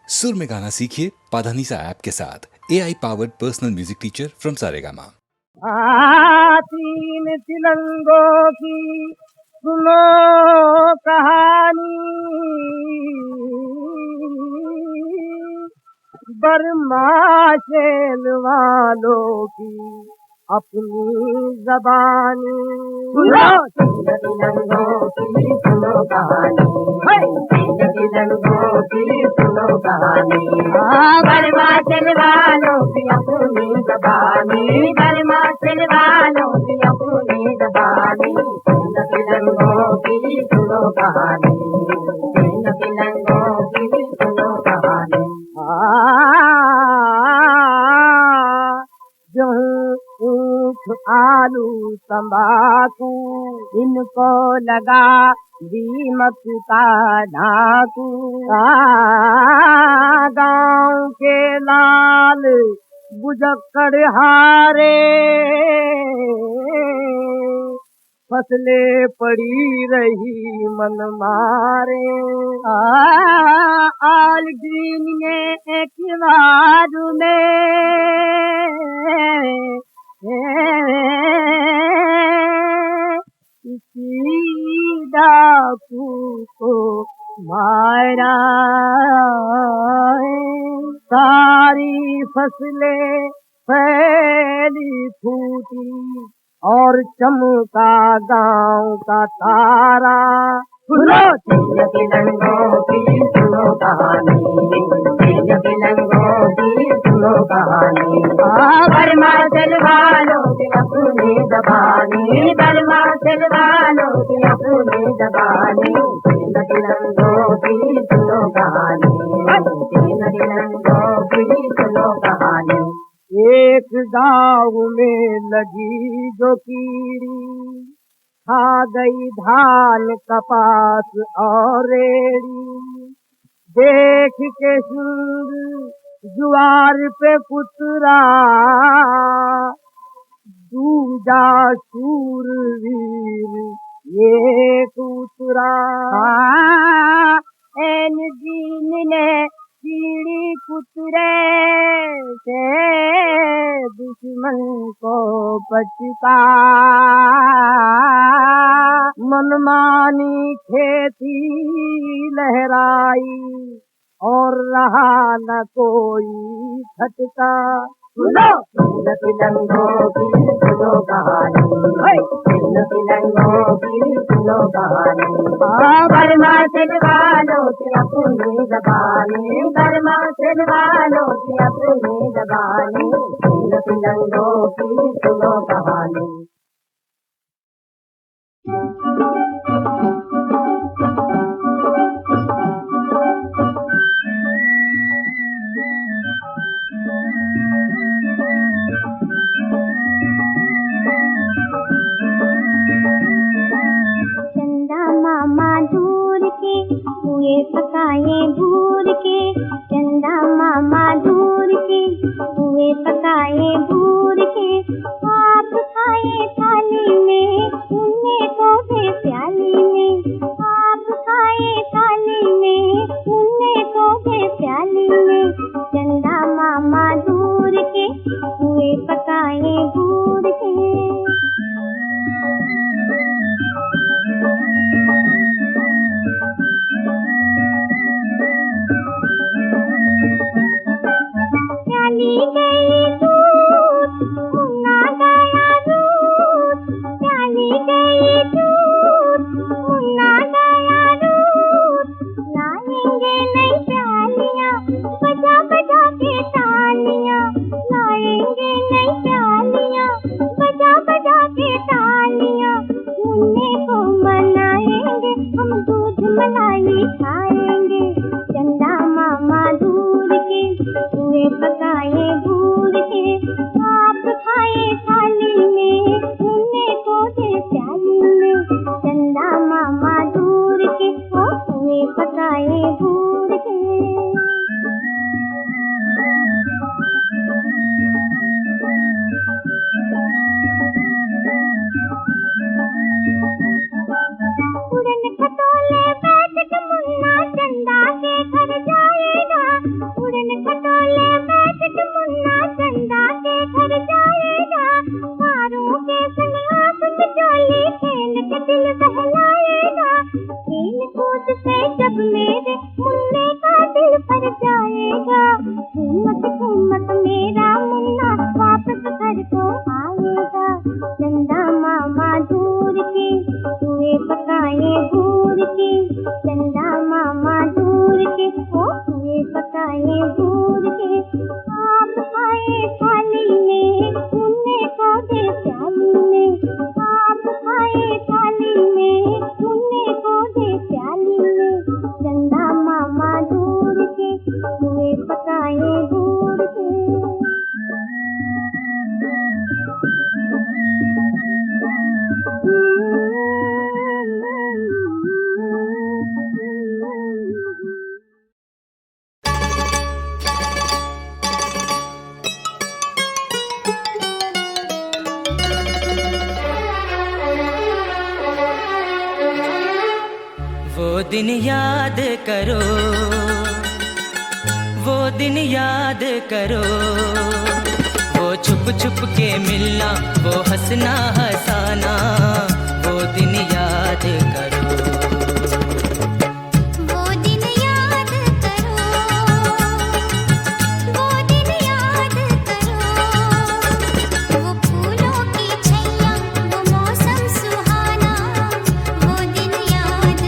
सुर में गाना सीखिए पाधानीसा ऐप के साथ। AI powered personal music teacher from Saregama. तीन तिलंगों की सुनो कहानी, बर्मा शेल वालों की अपनी ज़बानी। सुनो तीन तिलंगों की सुनो कहानी, तीन तिलंगों की सुनो कहानी। बर्मा शेल वालों की अपनी ज़बानी, बर्मा शेल वालों की अपनी ज़बानी। तीन तिलंगों की सुनो कहानी, तीन तिलंगों की सुनो कहानी। गेहूं, ऊख, आलू, तंबाकू, इनको लगा दीमक का ढाकू। गाँव के लाल बुजक्कड़ हारे, फसलें पड़ी रही मन मारे। ऑल ग्रीन ने एक बार में किसी डाकू को मारा। सारी फसलें फैली फूटी और चमका गाँव का तारा। सुनो तीन तिलंगों की सुनो कहानी, तीन तिलंगों की सुनो कहानी। बर्मा शेल वालों की अपनी ज़बानी, बर्मा शेल वालों की अपनी ज़बानी। तीन तिलंगों की सुनो कहानी, तीन तिलंगों की सुनो कहानी। एक गाँव में लगी जो कीड़ी, खा गई धान कपास और रेड़ी। देख के सिंह जुआर पे कुतरा, दूजा शूरवीर ये उतरा। एन दीन ने कीड़ी कुतरे से दुश्मन को बचता। मनमानी खेती लहराई और रहा न कोई खटका। सुनो तीन तिलंगों की सुनो कहानी, तीन तिलंगों की सुनो कहानी। बर्मा शेल वालों की अपनी ज़बानी, बर्मा शेल वालों की अपनी ज़बानी। तीन तिलंगों की सुनो कहानी। चंदा मामा दूर के हुए पकाए भूर के, चंदा मामा दूर के हुए पकाए भूर के। आप खाए थाली में, उन्हें को दे प्याली में। आप खाए थाली में, उन्हें को दे प्याली में। चंदा मामा दूर के हुए पकाए भूर के। प्याली गई दूध, मुन्ना गया दूध। प्याली गई दूध, मुन्ना गया दूध। लाएंगे नई प्यालियां, बजा बजा के तालियां। लाएंगे नई प्यालियां, बजा बजा के तालियां। मुन्ने को मनाएंगे, हम दूध मलाई खाएंगे। चंदा मामा दूर के हुए पकाए भूर पकाए भूर के, आप खाए थाली में, मुन्ने को दे प्याली में, आप खाए थाली में, मुन्ने को दे प्याली में, चंदा मामा दूर के, हुए पकाए भूर के। वो दिन याद करो, वो दिन याद करो, वो छुप छुप के मिलना, वो हंसना हंसाना, वो दिन याद करो। वो दिन याद करो, वो दिन याद करो, वो फूलों की छैया, वो मौसम सुहाना, वो दिन याद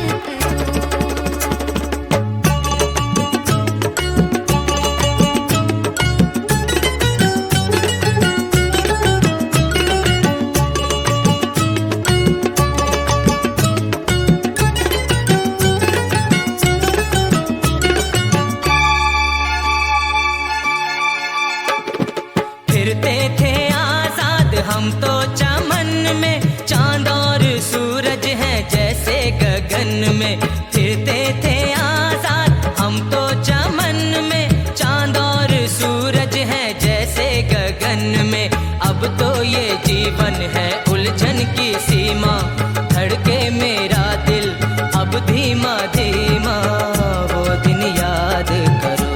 फिरते थे आजाद हम तो चमन में, चांद और सूरज हैं जैसे गगन में। फिरते थे आजाद हम तो चमन में, चांद और सूरज हैं जैसे गगन में। अब तो ये जीवन है उलझन की सीमा, धड़के मेरा दिल अब धीमा धीमा, वो दिन याद करो।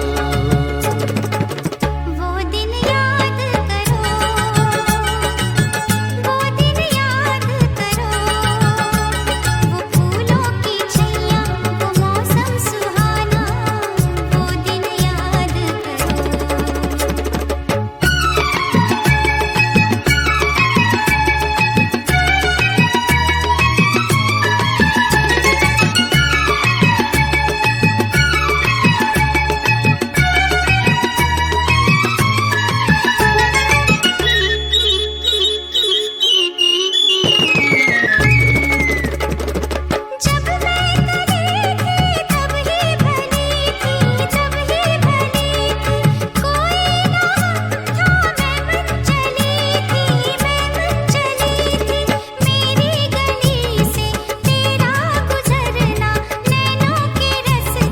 वो दिन याद करो, वो दिन याद करो, वो फूलों की छैया, वो मौसम सुहाना, वो दिन याद करो। जब मैं तेरी थी तब ही भली थी, तब ही भली थी, कोई ना था मैं मन चली थी, मैं मन चली थी, मेरी गली से तेरा गुजरना, नैनों के रास्ते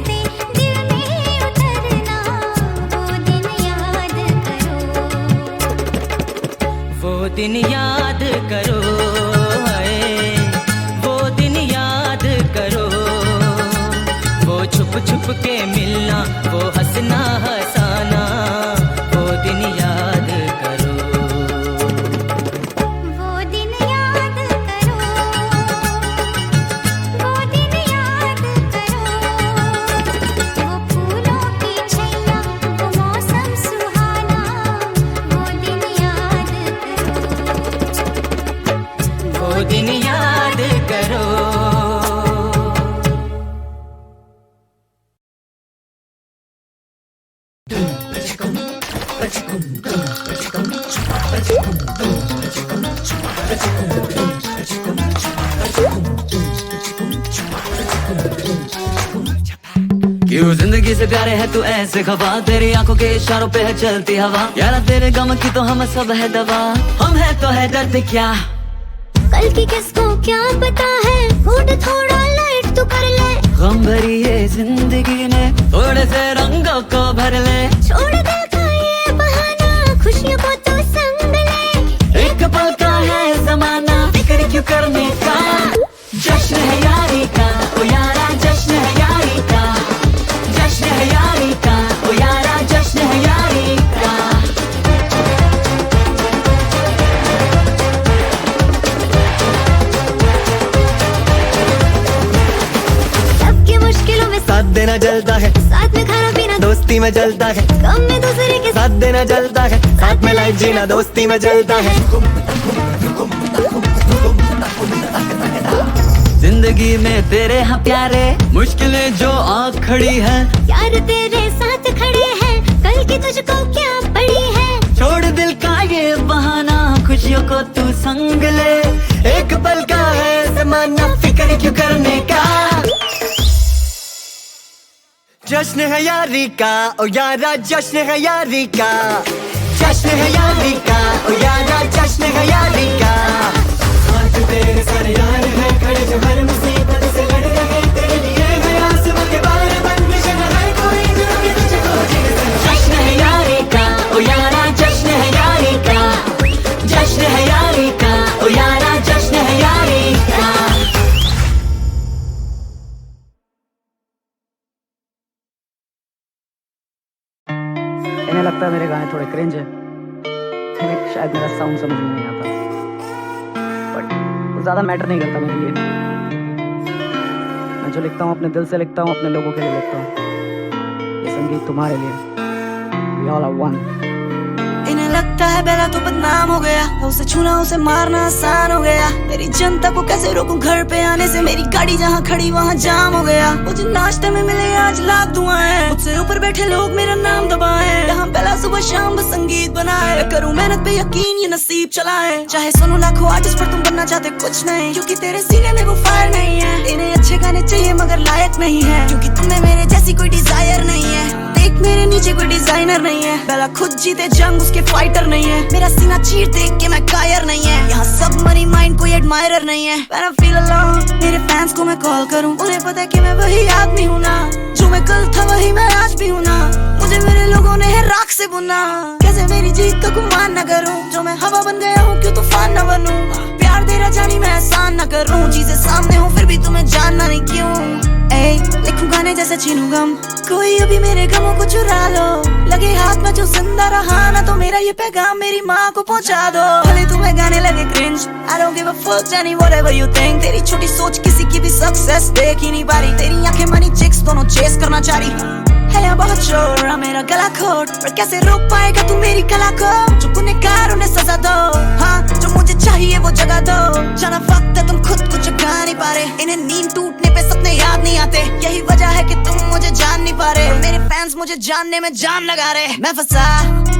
दिल में उतरना, वो दिन याद करो। वो दिन याद करो, हाय वो दिन याद करो, वो छुप छुप के मिलना, वो हंसना हंसाना, वो दिन याद करो। वो दिन याद करो, वो दिन याद करो, वो फूलों की छैया, वो मौसम सुहाना, वो दिन याद करो। वो दिन याद करो। क्यों जिंदगी से प्यारे है तू ऐसे खफा, तेरी आंखों के इशारों पे है चलती हवा, यारा तेरे गम की तो हम सब है दवा, हम है तो है डरते क्या। कल की किसको क्या पता है, मूड थोड़ा लाइट तू कर ले, गम भरी है जिंदगी में थोड़े से रंगों को भर ले, छोड़ दिल का ये बहाना, खुशियों को तो संग ले, एक पल का है जमाना, फिक्र क्यों करने का, जश्न है यारी का, ओ यारा जश्न है यारी का, जश्न है यारी का, ओ यारा जश्न है यारी का। सबकी मुश्किलों में साथ देना जलता है, साथ में खाना पीना, दोस्ती में जलता है, गम में दूसरे के साथ देना जलता है, साथ में लाइफ जीना दोस्ती में जलता है। जिंदगी में तेरे हाँ प्यारे, मुश्किलें जो आ खड़ी है, यार तेरे साथ खड़े हैं, कि तुझको क्या पड़ी है। छोड़ दिल का ये बहाना, खुशियों को तू संग ले, एक पल का है ज़माना, फिक्र क्यों करने का। जश्न है यारी का ओ यारा, जश्न है यारी का, जश्न है यारी का ओ यारा, जश्न है यारी का। हाथ तेरे सारे यार है खड़े जो हर मुसीबत से लड़ रहे, तेरे लिए है आसमां के बारे बंदिश न है कोई जो कि तुझको जीने दे। जश्न है यारी का ओ यारा, जश्न है यारी का, जश्न है यारी का ओ यारा, जश्न है यारी का। इन्हें लगता है मेरे गाने थोड़े क्रिंज है, इन्हें शायद मेरा साउंड समझ में नहीं आता, बट वो ज़्यादा मैटर नहीं करता मेरे लिए। मैं जो लिखता हूँ अपने दिल से लिखता हूँ, अपने लोगों के लिए लिखता हूँ। ये संगीत तुम्हारे लिए, We all are one। इन्हें लगता है बेला तो बदनाम हो गया, उसे छूना उसे मारना आसान हो गया। मेरी जनता को कैसे रोकूं घर पे आने से, मेरी गाड़ी जहाँ खड़ी वहाँ जाम हो गया। मुझे नाश्ते में मिले आज लाख दुआएं, मुझसे ऊपर बैठे लोग मेरा नाम दबाएं। यहाँ पहला सुबह शाम बस संगीत बनाए, मैं करूँ मेहनत पे यकीन ये नसीब चलाए। चाहे सुनो लाखों आर्टिस्ट पर तुम बनना चाहते कुछ नहीं, क्योंकि तेरे सीने में वो फायर नहीं है। इन्हें अच्छे गाने चाहिए मगर लायक नहीं है, क्योंकि तुमने मेरे जैसी कोई डिजायर नहीं है। देख मेरे नीचे कोई डिजाइनर नहीं है, बेला खुद जीते जंग उसके फाइटर नहीं है। मेरा सीना चीर देख के मैं कायर नहीं है, यहाँ सब मनी माइंड कोई एडमायरर नहीं है। When I feel alone, मेरे फैंस को मैं कॉल करूँ, उन्हें पता है कि मैं वही आदमी हूँ ना, जो मैं कल था वही मैं आज भी हूँ ना। मुझे मेरे लोगों ने है राख से बुना, कैसे मेरी जीत का गुमान न करूँ, जो मैं हवा बन गया हूँ क्यों तूफान न बनूं। प्यार तेरा जानी मैं एहसान न करूँ, चीजें सामने हूँ फिर भी तुम्हें जानना नहीं क्यों। लिखूं गाने जैसे छीनूं गम, कोई अभी मेरे गमों को चुरा लो। लगे हाथ में जो जिंदा रहा ना, तो मेरा ये पैगाम मेरी माँ को पहुंचा दो। भले तुम्हें गाने लगे cringe, I don't give a fuck Jenny whatever you think। तेरी छोटी सोच किसी की भी सक्सेस देख ही नहीं पा रही, तेरी आंखें मनी चिक्स दोनों चेस करना चाह रही है। यहाँ बहुत शोर मेरा गला खोट, पर कैसे रोक पाएगा तू मेरी कला को। जो गुनहगार उन्हें सजा दो, हाँ जो मुझे चाहिए वो जगह दो। जाना वक्त है तुम खुद को जगा नहीं पा रहे, इन्हें नींद टूटने पे सपने याद नहीं आते। यही वजह है कि तुम मुझे जान नहीं पा रहे, मेरे फैंस मुझे जानने में जान लगा रहे। मैं फंसा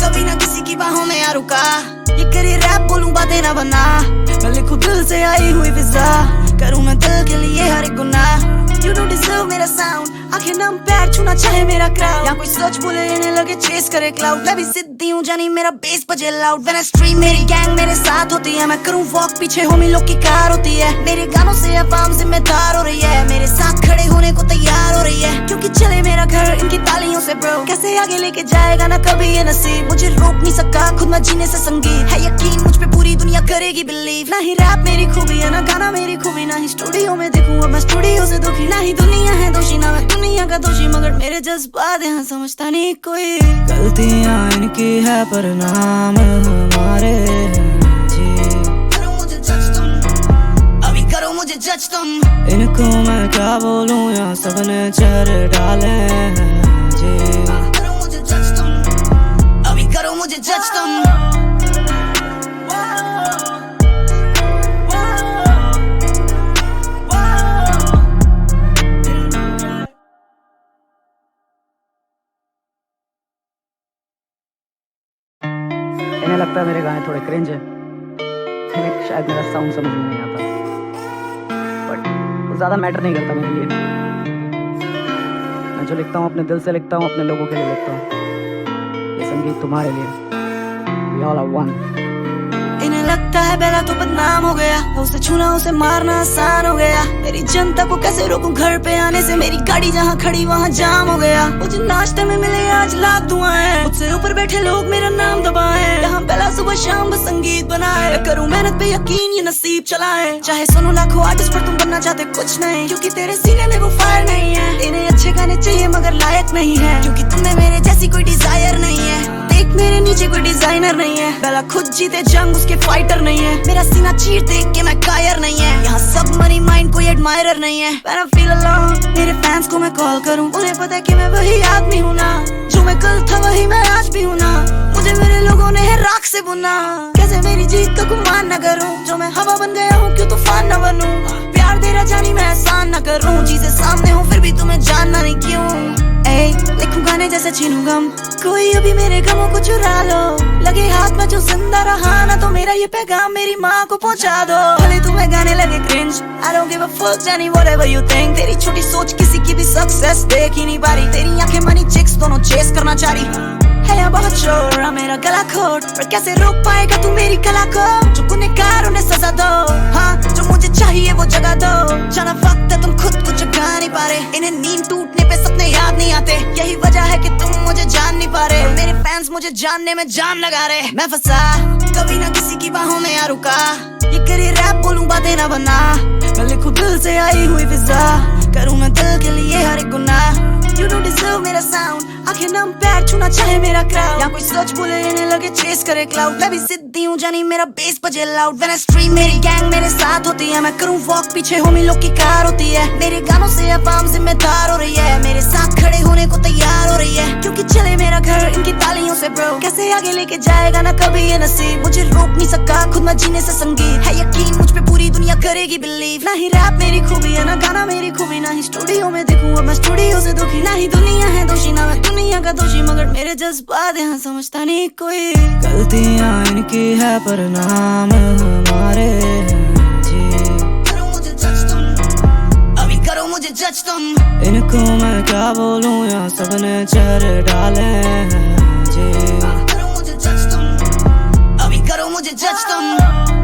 कभी ना किसी की बाहों में आ रुका, ये करी रैप बोलूं बातें ना बना। मैं लिखूं दिल से आई हुई फिजा, करूं मैं दिल के लिए हर एक गुनाह। You don't deserve मेरा साउंड, आंखें नम पैर छूना चाहे मेरा क्राउड। यहाँ कोई सच बोले इन्हें लगे चेस करे क्लाउड, मैं भी सिद्धि हूँ जानी मेरा बेस बजे लाउड। When I stream मेरी गैंग मेरे साथ होती है, मैं करूँ वॉक पीछे होमी लोग की कार होती है। मेरे गानों से अवाम जिम्मेदार हो रही है, मेरे साथ खड़े होने को तैयार हो रही है। क्योंकि चले मेरा घर इनकी तालियों से ब्रो, कैसे आगे लेके जाएगा ना कभी ये नसीब। मुझे रोक नहीं सका खुद मैं जीने से संगीत है, यकीन मुझ पे पूरी दुनिया करेगी बिलीव। ना ही रैप मेरी खूबी है ना गाना मेरी खूबी, ना ही स्टूडियो में देखूं अब मैं स्टूडियो से दुखी। ना ही दुनिया है दोषी ना मैं दुनिया का दोषी, मगर मेरे जज्बात यहाँ समझता नहीं कोई। गलतियाँ इनकी है पर नाम हमारे हैं जी। करो मुझे जज तुम, अभी करो मुझे जज तुम। इनको मैं क्या बोलूं यहाँ सबने चेहरे डाले हैं जी। करो मुझे जज तुम, अभी करो मुझे जज तुम। इन्हें लगता है मेरे गाने थोड़े क्रिंज है, इन्हें शायद मेरा साउंड समझ में नहीं आता, बट वो ज़्यादा मैटर नहीं करता मेरे लिए। मैं जो लिखता हूँ अपने दिल से लिखता हूँ, अपने लोगों के लिए लिखता हूँ। ये संगीत तुम्हारे लिए, We all are one। इन्हें लगता है बेला तो बदनाम हो गया, उसे छूना उसे मारना आसान हो गया। मेरी जनता को कैसे रोकूं घर पे आने से, मेरी गाड़ी जहाँ खड़ी वहाँ जाम हो गया। मुझे नाश्ते में मिले आज लाख दुआएं, मुझसे ऊपर बैठे लोग मेरा नाम दबाएं। यहाँ पहला सुबह शाम बस संगीत बनाए, मैं करूँ मेहनत पे यकीन ये नसीब चलाए। चाहे सुनो लाखों आर्टिस्ट पर तुम बनना चाहते कुछ नहीं, क्योंकि तेरे सीने में वो फायर नहीं है। इन्हें अच्छे गाने चाहिए मगर लायक नहीं है, क्योंकि तुमने मेरे जैसी कोई डिजायर नहीं है। देख मेरे नीचे कोई डिजाइनर नहीं है, बेला खुद जीते जंग उसके फाइटर नहीं है। मेरा सीना चीर देख के मैं कायर नहीं है, यहाँ सब मनी माइंड कोई एडमायरर नहीं है। When I feel alone, मेरे फैंस को मैं कॉल करूँ, उन्हें पता है कि मैं वही आदमी हूँ ना, जो मैं कल था वही मैं आज भी हूँ ना। मुझे मेरे लोगों ने है राख से बुना, कैसे मेरी जीत का गुमान न करूँ, जो मैं हवा बन गया हूँ क्यों तूफान न बनूं। प्यार तेरा जानी मैं एहसान न करूँ, चीजें सामने हूँ फिर भी तुम्हें जानना नहीं क्यों। ए लिखूं गाने जैसे छीनूं गम, कोई अभी मेरे गमों को चुरा लो, लगे हाथ में जो जिंदा रहा ना तो मेरा ये पैगाम मेरी माँ को पहुंचा दो। भले तुम्हें गाने लगे cringe, I don't give a fuck Jenny whatever you think, तेरी छोटी सोच किसी की भी सक्सेस देख ही नहीं पा रही, तेरी आंखें मनी चिक्स दोनों चेस करना चाह रही है या बहुत शोर मेरा गला खोट, पर कैसे रोक पाएगा तू मेरी कला को, जो गुनहगार उन्हें सजा दो, हाँ जो मुझे चाहिए वो जगह दो, जाना वक्त है तुम खुद को जगा नहीं पा रहे, इन्हें नींद टूटने पे सपने याद नहीं आते, यही वजह है कि तुम मुझे जान नहीं पा रहे, मेरे फैंस मुझे जानने में जान लगा रहे, मैं फंसा कभी ना किसी की बाहों में आ रुका, ये करिए रैप बोलूं बातें ना बना, मैं लिखूं दिल से आई हुई फिजा, करूं मैं दिल के लिए हर एक गुनाह, you don't deserve मेरा साउंड, आंखें नम पैर छूना चाहे मेरा क्राउड, या कोई सच बोले इन्हें लगे चेस करे क्लाउड, मैं भी सिद्धि हूँ जानी मेरा बेस बजे लाउड, when I stream मेरी गैंग मेरे साथ होती है, मैं करूँ वॉक पीछे होमी लोग की कार होती है, मेरे गानों से अवाम जिम्मेदार हो रही है, मेरे साथ खड़े होने को तैयार हो रही है, क्योंकि चले मेरा घर इनकी तालियों से ब्रो, कैसे आगे लेके जाएगा ना कभी ये नसीब, मुझे रोक नहीं सका खुद मैं जीने से संगीत, है यकीन मुझ पे पूरी दुनिया करेगी बिलीव, ना ही रैप मेरी खूबी है ना गाना मेरी खूबी, ना ही स्टूडियो में देखूं अब मैं स्टूडियो से दुखी, ना ही दुनिया है दोषी ना मैं दुनिया का दोषी, मगर मेरे जज्बात यहाँ समझता नहीं कोई, गलतियाँ इनकी है पर नाम हमारे जी, करो मुझे जज तुम, अभी करो मुझे जज तुम, इनको मैं क्या बोलूं यहाँ सबने चेहरे डाले हैं जी, करो मुझे जज तुम, अभी करो मुझे जज तुम।